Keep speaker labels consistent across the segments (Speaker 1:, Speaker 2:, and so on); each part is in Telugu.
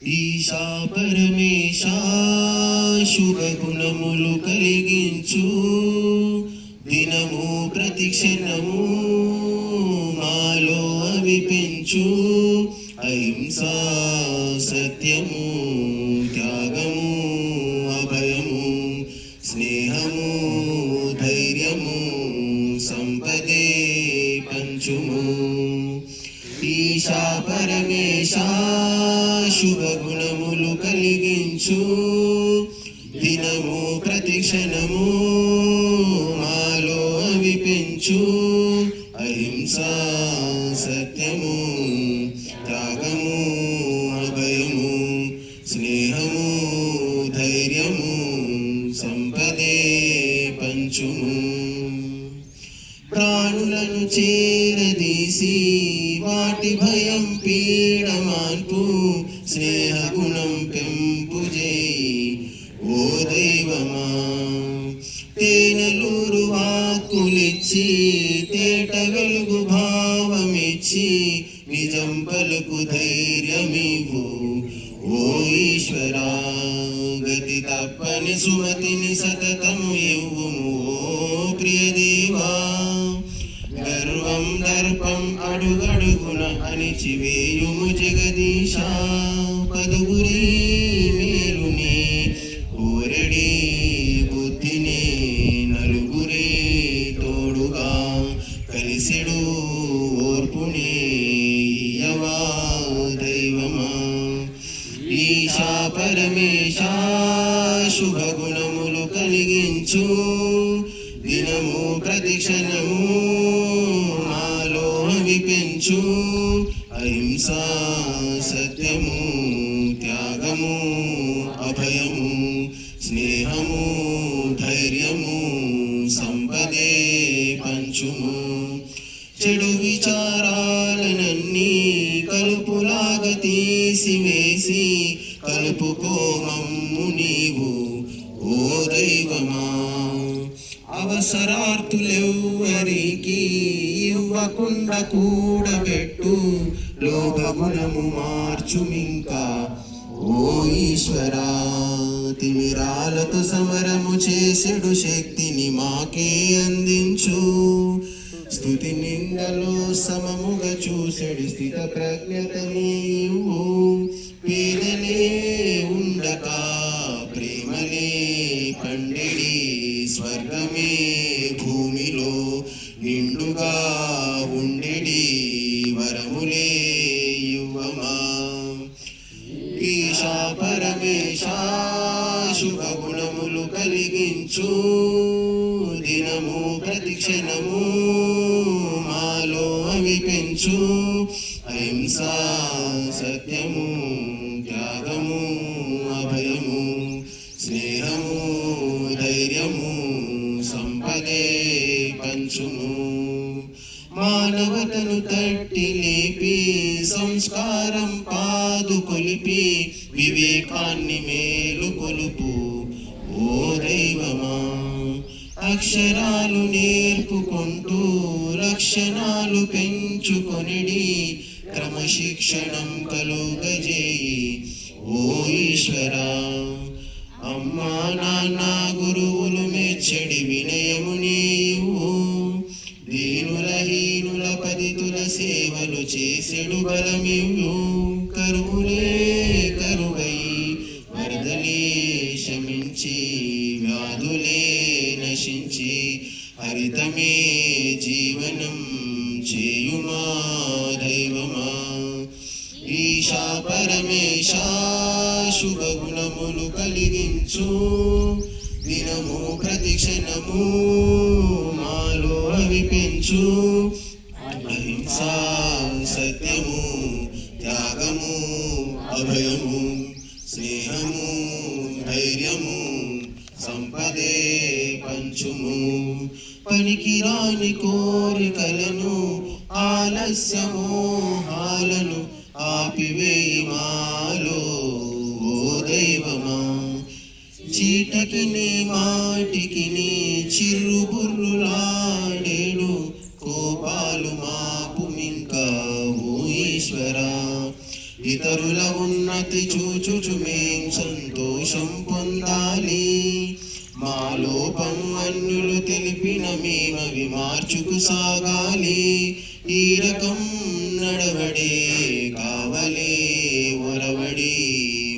Speaker 1: ఈశా పరమేశా శుభగుణములు కలిగించు దినము ప్రతిక్షణము మాలో అవి పెంచు అహింసా సత్యము త్యాగము అభయము స్నేహము ధైర్యము సంపదే పంచుము ఈశా పరమేశా శుభగుణములు కలిగించు దినము ప్రతిక్షణము మాలో అవి పెంచు అహింసా సత్యము త్యాగము అభయము స్నేహము ధైర్యము సంపదే పంచుము ప్రాణులను చేరదీసి వాటి భయం పీడమాన్పు స్నేహగుణం పెంపు చేయి ఓ దైవమా తేనెలూరు వాక్కులిచ్చి తేట వెలుగు భావమిచ్చి నిజం పలుకు ధైర్యమివ్వు ఓ ఈశ్వరా గతి తప్పని సుమతిని సతతము ఇవ్వుము ఓ ప్రియదేవా గర్వం దర్పం అడుగడుగున అణిచివేయుము జగదీశా పదుగురి మేలునే ఓరడి బుద్ధిని నలుగురే తోడుగా కలిసెడు ఓర్పునే ఇయ్యవా దైవమా ఈశా పరమేశా శుభగుణములు కలిగించు దినము ప్రతిక్షణము మాలో అవి పెంచు అహింసా సత్యము త్యాగము అభయము స్నేహము ధైర్యము సంపదే పంచుము చెడు విచారాలనన్నీ కలుపులాగా తీసివేసి కలుపుకోమమ్ము నీవు ఓ దైవమా అవసరార్థులెవ్వరికి ఇవ్వకుండా కూడబెట్టు లోభగుణము మార్చుమింకా ఓ ఈశ్వరా తిమిరాలతో సమరము చేసెడు శక్తిని మాకే అందించు స్తుతి నిందలో సమముగా చూసెడు స్థిత ప్రజ్ఞత నీవు పేదలే ఉండక ప్రేమలే పండిడి స్వర్గమే భూమిలో నిండుగా ఉండెడి వరములే యువమా ఈశా పరమేశా శుభగుణములు కలిగించు దినము ప్రతిక్షణము మాలో అవి పెంచు అహింసా సత్యము త్యాగము అభయము స్నేహము ధైర్యము సంపదే పంచుము మానవతను తట్టి లేపి సంస్కారం పాదు కొలిపి వివేకాన్ని మేలు కొలుపు ఓ దైవమా అక్షరాలు నేర్పుకుంటూ లక్షణాలు పెంచుకొనిడి క్రమశిక్షణం కలుగజేయి ఓ ఈశ్వరా అమ్మా నాన్న గురువులు మెచ్చడి వినయము నీవు దీనులహీనుల పదితుల సేవలు చేసెడు బలమివ్వు కరువులే కరువై వరదలే శమించి వ్యాధులే నశించి హరితమే జీవనం చేయుమా దైవమా ఈశా పరమేశా శుభగుణములు కలిగించు దినము ప్రతిక్షణము మాలో అవి పెంచు అహింసా సత్యము త్యాగము అభయము స్నేహము ధైర్యము సంపదే పంచుము పనికిరాని కోరికలను ఆలస్యమోహాలను ఆపివేయి మాలో ఓ దైవమా చీటకి నీ మాటికి నీ చిరుబుర్రులాడేడు కోపాలు మాపుమింకా ఓ ఈశ్వరా ఇతరుల ఉన్నతి చూచుచు మేం సంతోషం పొందాలి. మా లోపం అన్యులు తెలిపిన మేమవి మార్చుకు సాగాలి. ఈ రకం నడవడే కావలే ఒరవడి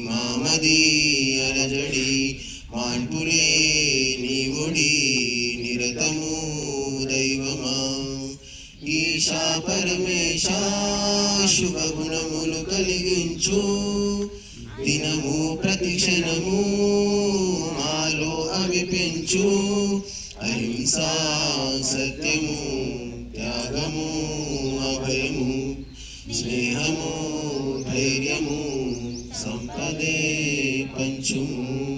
Speaker 1: మామది అలజడి మాన్పులే నీవుడి నిరతము దైవమా. ఈశా పరమేశ శుభ గుణములు కలిగించు దినము ప్రతిక్షణము మాలో అవి పెంచు. అహింసా సత్యము త్యాగము అభయము స్నేహము ధైర్యము సంపదే పంచుము.